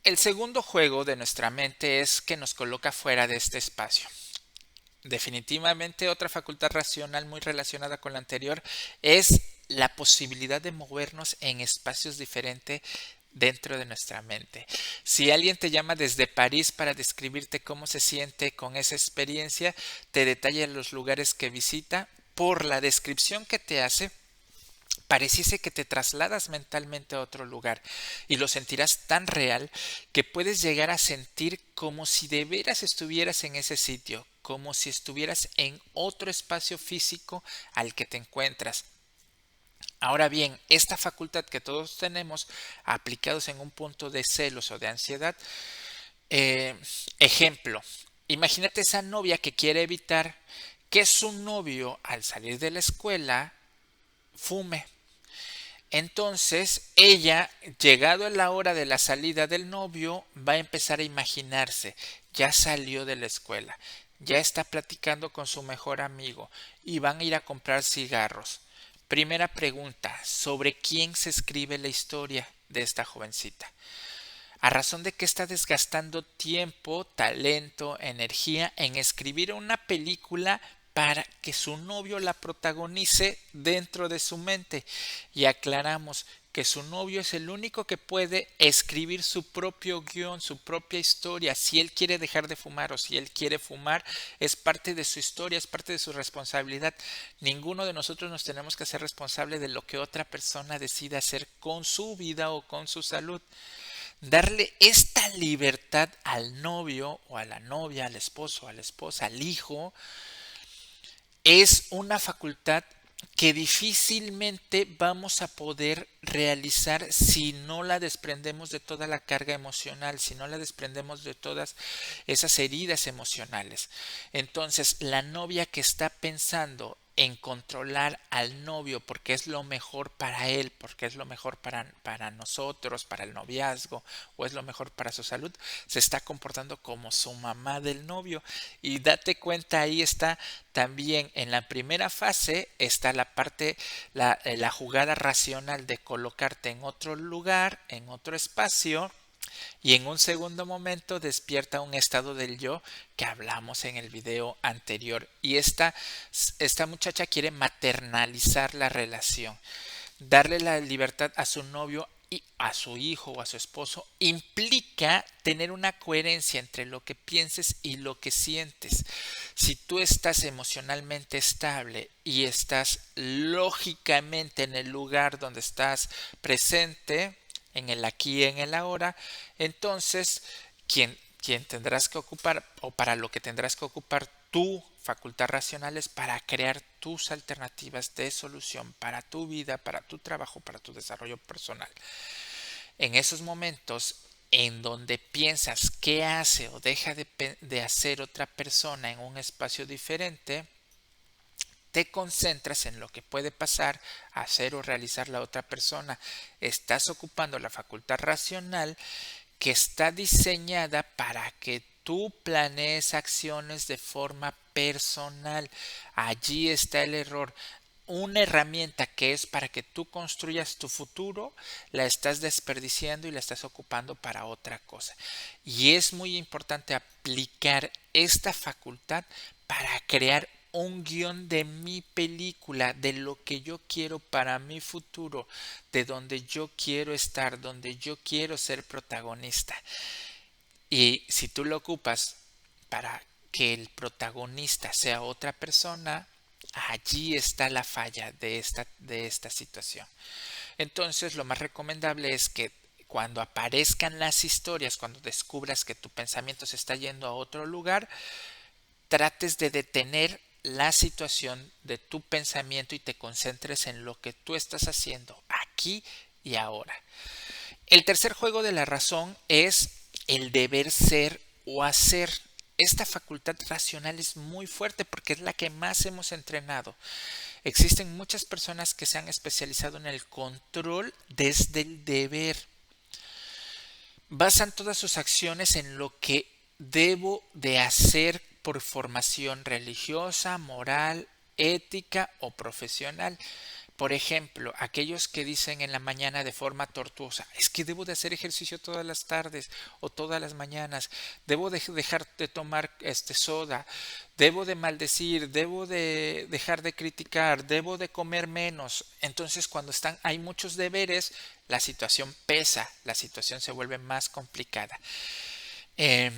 El segundo juego de nuestra mente es que nos coloca fuera de este espacio. Definitivamente otra facultad racional muy relacionada con la anterior es la posibilidad de movernos en espacios diferentes dentro de nuestra mente. Si alguien te llama desde París para describirte cómo se siente con esa experiencia, te detalla los lugares que visita, por la descripción que te hace, pareciese que te trasladas mentalmente a otro lugar y lo sentirás tan real que puedes llegar a sentir como si de veras estuvieras en ese sitio, como si estuvieras en otro espacio físico al que te encuentras. Ahora bien, esta facultad que todos tenemos aplicados en un punto de celos o de ansiedad, eh, ejemplo, imagínate esa novia que quiere evitar que su novio al salir de la escuela fume. Entonces, ella, llegado a la hora de la salida del novio, va a empezar a imaginarse, ya salió de la escuela, ya está platicando con su mejor amigo y van a ir a comprar cigarros. Primera pregunta, ¿sobre quién se escribe la historia de esta jovencita? A razón de que está desgastando tiempo, talento, energía en escribir una película para que su novio la protagonice dentro de su mente. Y aclaramos que su novio es el único que puede escribir su propio guión, su propia historia. Si él quiere dejar de fumar o si él quiere fumar, es parte de su historia, es parte de su responsabilidad. Ninguno de nosotros nos tenemos que hacer responsable de lo que otra persona decida hacer con su vida o con su salud. Darle esta libertad al novio o a la novia, al esposo, a la esposa, al hijo, es una facultad que difícilmente vamos a poder realizar si no la desprendemos de toda la carga emocional, si no la desprendemos de todas esas heridas emocionales. Entonces, la novia que está pensando en controlar al novio porque es lo mejor para él, porque es lo mejor para nosotros, para el noviazgo, o es lo mejor para su salud, se está comportando como su mamá del novio. Y date cuenta, ahí está también en la primera fase, está la parte, la jugada racional de colocarte en otro lugar, en otro espacio, y en un segundo momento despierta un estado del yo que hablamos en el video anterior. Y esta muchacha quiere maternalizar la relación, darle la libertad a su novio y a su hijo o a su esposo implica tener una coherencia entre lo que pienses y lo que sientes. Si tú estás emocionalmente estable y estás lógicamente en el lugar donde estás presente, en el aquí y en el ahora, entonces quien tendrás que ocupar o para lo que tendrás que ocupar tu facultad racional es para crear tus alternativas de solución para tu vida, para tu trabajo, para tu desarrollo personal. En esos momentos en donde piensas qué hace o deja de hacer otra persona en un espacio diferente, te concentras en lo que puede pasar, hacer o realizar la otra persona. Estás ocupando la facultad racional que está diseñada para que tú planees acciones de forma personal. Allí está el error. Una herramienta que es para que tú construyas tu futuro, la estás desperdiciando y la estás ocupando para otra cosa. Y es muy importante aplicar esta facultad para crear un guión de mi película, de lo que yo quiero para mi futuro, de donde yo quiero estar, donde yo quiero ser protagonista. Y si tú lo ocupas para que el protagonista sea otra persona, allí está la falla de esta situación. Entonces, lo más recomendable es que cuando aparezcan las historias, cuando descubras que tu pensamiento se está yendo a otro lugar, trates de detener la situación de tu pensamiento y te concentres en lo que tú estás haciendo aquí y ahora. El tercer juego de la razón es el deber ser o hacer. Esta facultad racional es muy fuerte porque es la que más hemos entrenado. Existen muchas personas que se han especializado en el control desde el deber. Basan todas sus acciones en lo que debo de hacer por formación religiosa, moral, ética o profesional. Por ejemplo, aquellos que dicen en la mañana de forma tortuosa, es que debo de hacer ejercicio todas las tardes o todas las mañanas, debo de dejar de tomar soda, debo de maldecir, debo de dejar de criticar, debo de comer menos. Entonces, cuando hay muchos deberes, la situación pesa, la situación se vuelve más complicada. Eh,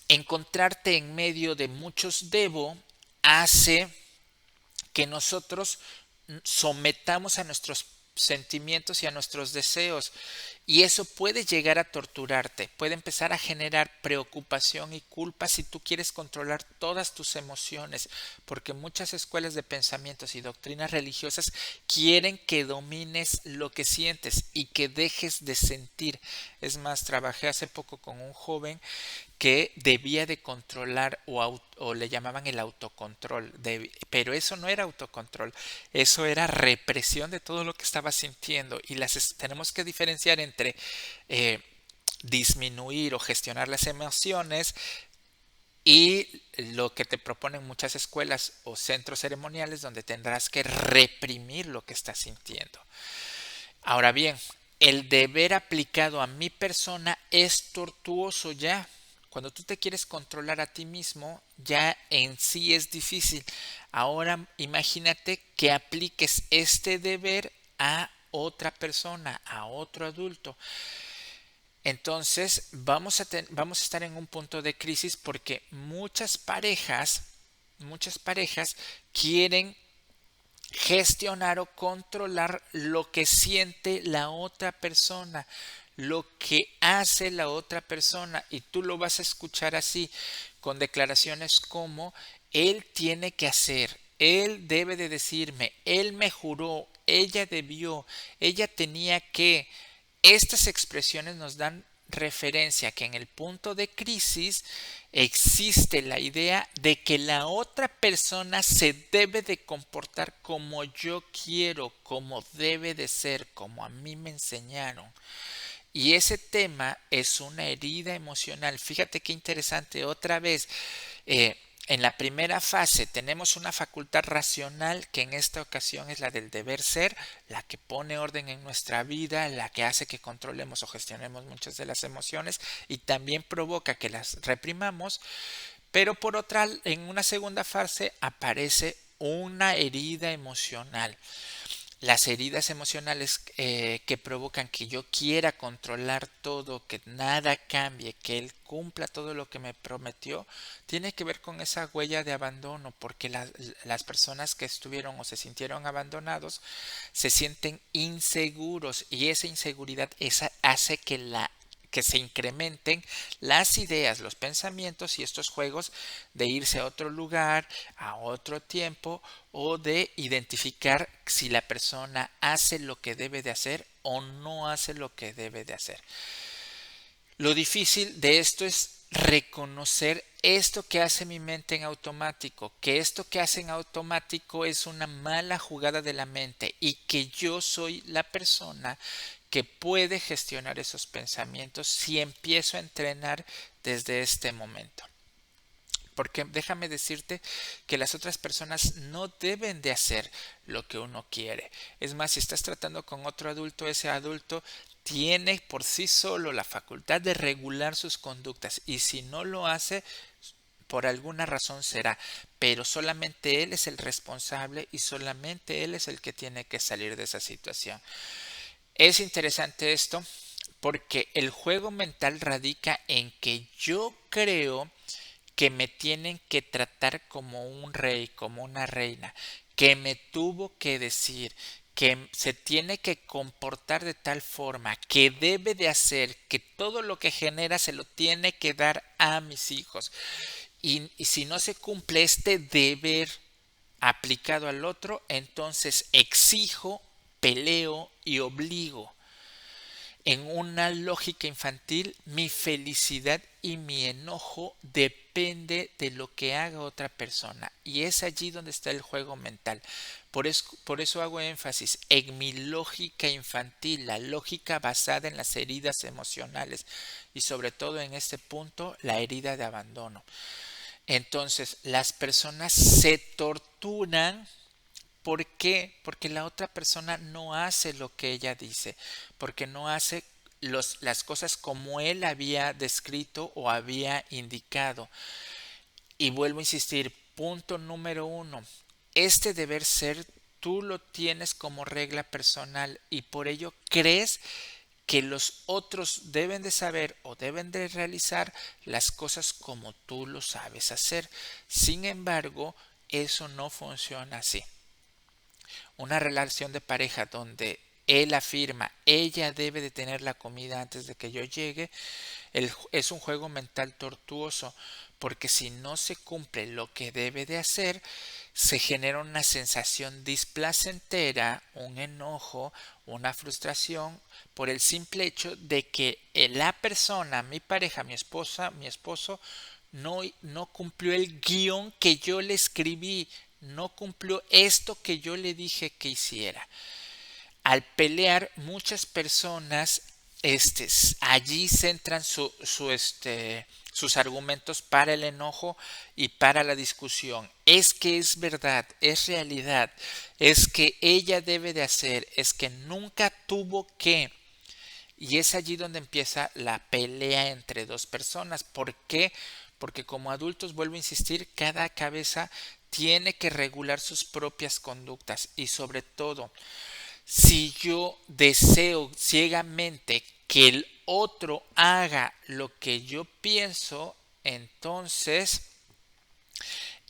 Encontrarte en medio de muchos debo hace que nosotros sometamos a nuestros sentimientos y a nuestros deseos, y eso puede llegar a torturarte, puede empezar a generar preocupación y culpa si tú quieres controlar todas tus emociones, porque muchas escuelas de pensamientos y doctrinas religiosas quieren que domines lo que sientes y que dejes de sentir. Es más, trabajé hace poco con un joven que debía de controlar o le llamaban el autocontrol, pero eso no era autocontrol, eso era represión de todo lo que estaba sintiendo, y tenemos que diferenciar entre eh, disminuir o gestionar las emociones y lo que te proponen muchas escuelas o centros ceremoniales donde tendrás que reprimir lo que estás sintiendo. Ahora bien, el deber aplicado a mi persona es tortuoso ya. Cuando tú te quieres controlar a ti mismo, ya en sí es difícil. Ahora imagínate que apliques este deber a otra persona, a otro adulto. Entonces vamos a estar en un punto de crisis porque muchas parejas quieren gestionar o controlar lo que siente la otra persona, lo que hace la otra persona, y tú lo vas a escuchar así, con declaraciones como: él tiene que hacer, él debe de decirme, él me juró, ella debió, ella tenía que. Estas expresiones nos dan referencia que en el punto de crisis existe la idea de que la otra persona se debe de comportar como yo quiero, como debe de ser, como a mí me enseñaron. Y ese tema es una herida emocional. Fíjate qué interesante. Otra vez, en la primera fase tenemos una facultad racional que en esta ocasión es la del deber ser, la que pone orden en nuestra vida, la que hace que controlemos o gestionemos muchas de las emociones y también provoca que las reprimamos. Pero por otra, en una segunda fase aparece una herida emocional. Las heridas emocionales que provocan que yo quiera controlar todo, que nada cambie, que él cumpla todo lo que me prometió, tiene que ver con esa huella de abandono, porque las personas que estuvieron o se sintieron abandonados se sienten inseguros, y esa inseguridad hace que se incrementen las ideas, los pensamientos y estos juegos de irse a otro lugar, a otro tiempo, o de identificar si la persona hace lo que debe de hacer o no hace lo que debe de hacer. Lo difícil de esto es reconocer esto que hace mi mente en automático, que esto que hace en automático es una mala jugada de la mente y que yo soy la persona que puede gestionar esos pensamientos si empiezo a entrenar desde este momento. Porque déjame decirte que las otras personas no deben de hacer lo que uno quiere. Es más, si estás tratando con otro adulto, ese adulto tiene por sí solo la facultad de regular sus conductas, y si no lo hace, por alguna razón será, pero solamente él es el responsable y solamente él es el que tiene que salir de esa situación. Es interesante esto porque el juego mental radica en que yo creo que me tienen que tratar como un rey, como una reina, que me tuvo que decir, que se tiene que comportar de tal forma, que debe de hacer, que todo lo que genera se lo tiene que dar a mis hijos. Y si no se cumple este deber aplicado al otro, entonces exijo, peleo y obligo. En una lógica infantil, mi felicidad y mi enojo depende de lo que haga otra persona, y es allí donde está el juego mental. Por eso hago énfasis en mi lógica infantil, la lógica basada en las heridas emocionales y sobre todo en este punto la herida de abandono. Entonces las personas se torturan ¿Por qué? Porque la otra persona no hace lo que ella dice, porque no hace las cosas como él había descrito o había indicado. Y vuelvo a insistir, punto número uno, este deber ser tú lo tienes como regla personal y por ello crees que los otros deben de saber o deben de realizar las cosas como tú lo sabes hacer. Sin embargo, eso no funciona así. Una relación de pareja donde él afirma, ella debe de tener la comida antes de que yo llegue, es un juego mental tortuoso, porque si no se cumple lo que debe de hacer, se genera una sensación displacentera, un enojo, una frustración por el simple hecho de que la persona, mi pareja, mi esposa, mi esposo, no cumplió el guión que yo le escribí, no cumplió esto que yo le dije que hiciera. Al pelear, muchas personas allí centran sus argumentos para el enojo y para la discusión. Es que es verdad, es realidad, es que ella debe de hacer, es que nunca tuvo que. Y es allí donde empieza la pelea entre dos personas. ¿Por qué? Porque como adultos, vuelvo a insistir, cada cabeza tiene que regular sus propias conductas y sobre todo, si yo deseo ciegamente que el otro haga lo que yo pienso, entonces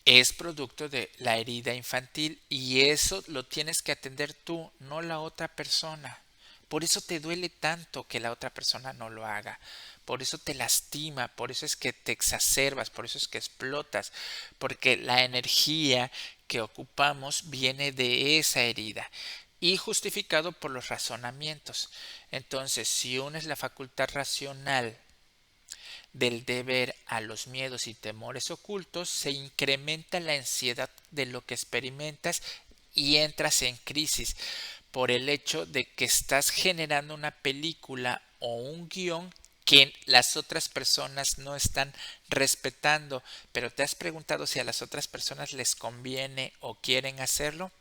es producto de la herida infantil y eso lo tienes que atender tú, no la otra persona. Por eso te duele tanto que la otra persona no lo haga. Por eso te lastima, por eso es que te exacerbas, por eso es que explotas, porque la energía que ocupamos viene de esa herida y justificado por los razonamientos. Entonces, si unes la facultad racional del deber a los miedos y temores ocultos, se incrementa la ansiedad de lo que experimentas y entras en crisis por el hecho de que estás generando una película o un guión que las otras personas no están respetando, pero ¿te has preguntado si a las otras personas les conviene o quieren hacerlo?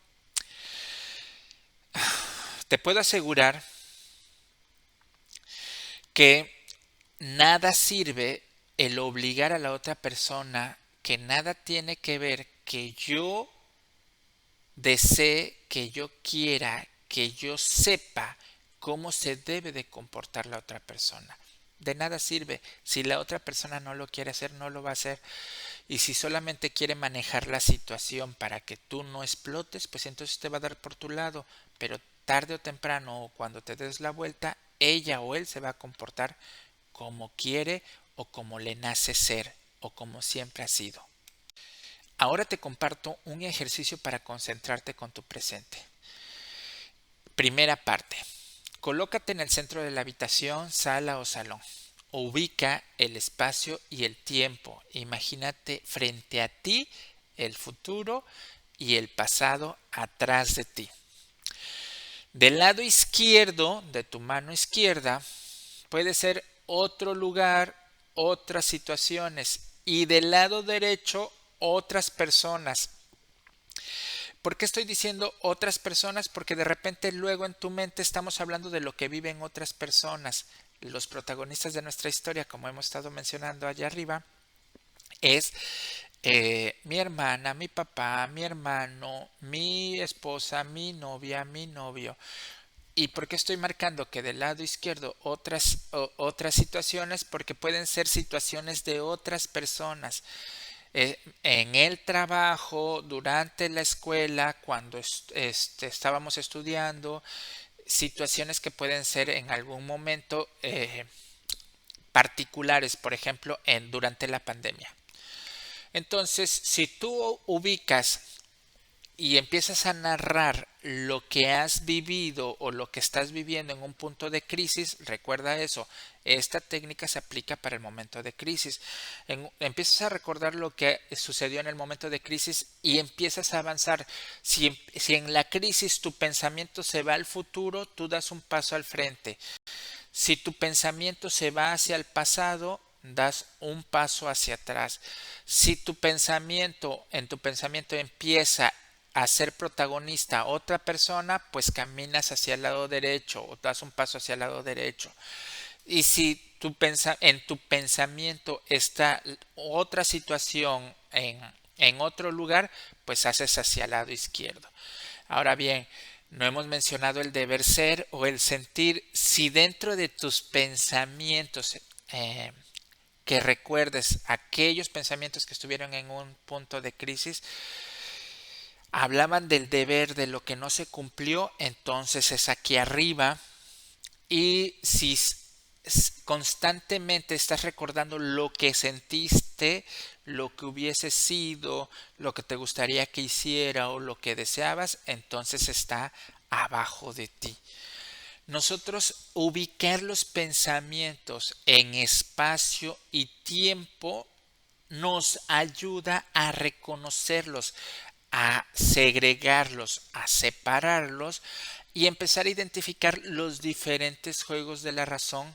Te puedo asegurar que nada sirve el obligar a la otra persona, que nada tiene que ver que yo desee, que yo quiera, que yo sepa cómo se debe de comportar la otra persona. De nada sirve. Si la otra persona no lo quiere hacer, no lo va a hacer. Y si solamente quiere manejar la situación para que tú no explotes, pues entonces te va a dar por tu lado. Pero tarde o temprano, o cuando te des la vuelta, ella o él se va a comportar como quiere o como le nace ser o como siempre ha sido. Ahora te comparto un ejercicio para concentrarte con tu presente. Primera parte. Colócate en el centro de la habitación, sala o salón. Ubica el espacio y el tiempo. Imagínate frente a ti el futuro y el pasado atrás de ti. Del lado izquierdo de tu mano izquierda puede ser otro lugar, otras situaciones y del lado derecho otras personas. ¿Por qué estoy diciendo otras personas? Porque de repente luego en tu mente estamos hablando de lo que viven otras personas. Los protagonistas de nuestra historia, como hemos estado mencionando allá arriba, es mi hermana, mi papá, mi hermano, mi esposa, mi novia, mi novio. ¿Y por qué estoy marcando que del lado izquierdo otras situaciones? Porque pueden ser situaciones de otras personas. En el trabajo, durante la escuela, cuando estábamos estudiando, situaciones que pueden ser en algún momento particulares, por ejemplo, durante la pandemia. Entonces, si tú ubicas y empiezas a narrar lo que has vivido o lo que estás viviendo en un punto de crisis, recuerda eso, esta técnica se aplica para el momento de crisis. Empiezas a recordar lo que sucedió en el momento de crisis y empiezas a avanzar. Si en la crisis tu pensamiento se va al futuro, tú das un paso al frente. Si tu pensamiento se va hacia el pasado, das un paso hacia atrás. Si tu pensamiento empieza a ser protagonista otra persona, pues caminas hacia el lado derecho o das un paso hacia el lado derecho. Y si en tu pensamiento está otra situación en otro lugar, pues haces hacia el lado izquierdo. Ahora bien, no hemos mencionado el deber ser o el sentir. Si dentro de tus pensamientos que recuerdes aquellos pensamientos que estuvieron en un punto de crisis, hablaban del deber, de lo que no se cumplió, entonces es aquí arriba. Y si constantemente estás recordando lo que sentiste, lo que hubiese sido, lo que te gustaría que hiciera o lo que deseabas, entonces está abajo de ti. Nosotros ubicar los pensamientos en espacio y tiempo nos ayuda a reconocerlos, a segregarlos, a separarlos y empezar a identificar los diferentes juegos de la razón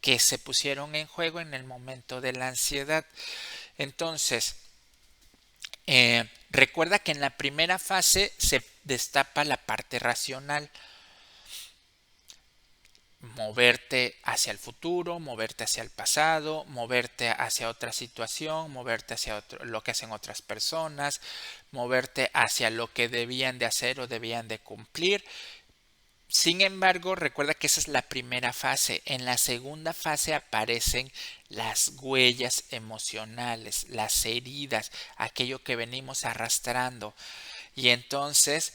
que se pusieron en juego en el momento de la ansiedad. Entonces, recuerda que en la primera fase se destapa la parte racional. Moverte hacia el futuro, moverte hacia el pasado, moverte hacia otra situación, moverte hacia lo que hacen otras personas, moverte hacia lo que debían de hacer o debían de cumplir. Sin embargo, recuerda que esa es la primera fase. En la segunda fase aparecen las huellas emocionales, las heridas, aquello que venimos arrastrando. Y entonces,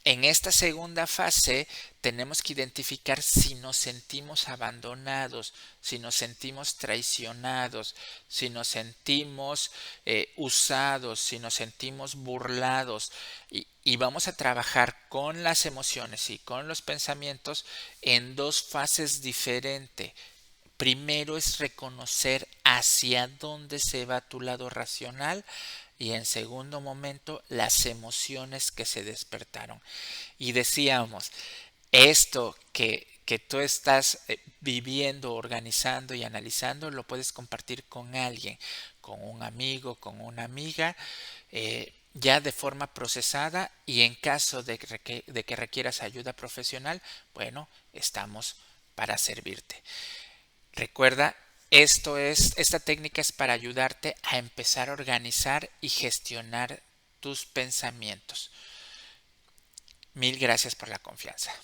en esta segunda fase tenemos que identificar si nos sentimos abandonados, si nos sentimos traicionados, si nos sentimos usados, si nos sentimos burlados. Y vamos a trabajar con las emociones y con los pensamientos en dos fases diferentes. Primero es reconocer hacia dónde se va tu lado racional y en segundo momento las emociones que se despertaron. Y decíamos, esto que tú estás viviendo, organizando y analizando, lo puedes compartir con alguien, con un amigo, con una amiga, ya de forma procesada y en caso de que requieras ayuda profesional, bueno, estamos para servirte. Recuerda, esta técnica es para ayudarte a empezar a organizar y gestionar tus pensamientos. Mil gracias por la confianza.